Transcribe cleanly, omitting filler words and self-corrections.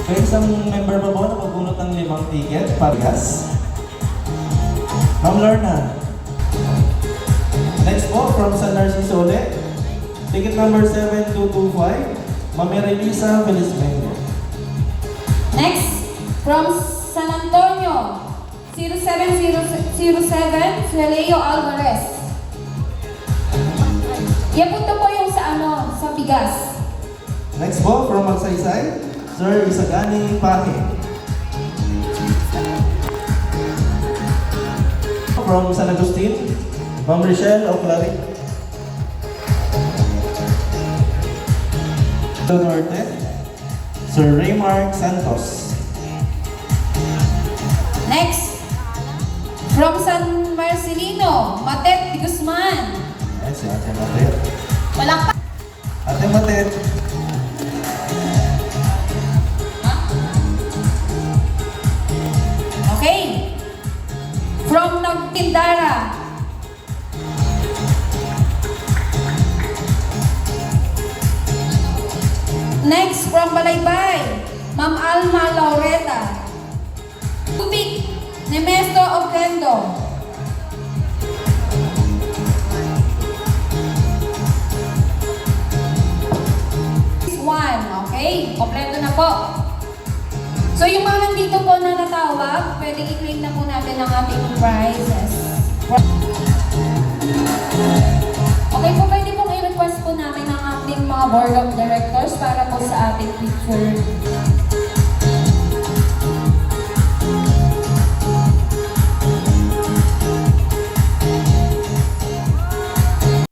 May isang member pa po na magbunot ng 5 ticket, parehas. Ma'am Lorna. Next po, from San Narciso ulit. Ticket number 7225, Ma'am Elisa Felizmengo. Next, from San Antonio, 07007, Leo Alvarez. Yan po po yung sa bigas. Next po, from Magsaysay, Sir Isagani Pahe. From San Agustin, Ma'am Richelle Oclaric. Norte, Sir Raymark Santos. Next, from San Marcelino, Matet de Guzman. Ay, si Ate Matet. Palakpak. Ate Matet. Okay. From Nagtindara. Next, from Balaybay, Ma'am Alma Laureta. Tubig, Nemesto Oquendo. One, okay? Kompleto na po. So yung mga nandito po na natawag, pwede i-claim na po natin ang ating prizes. Okay po, pwede pong i-request po namin ang ating mga board of directors para po sa ating picture.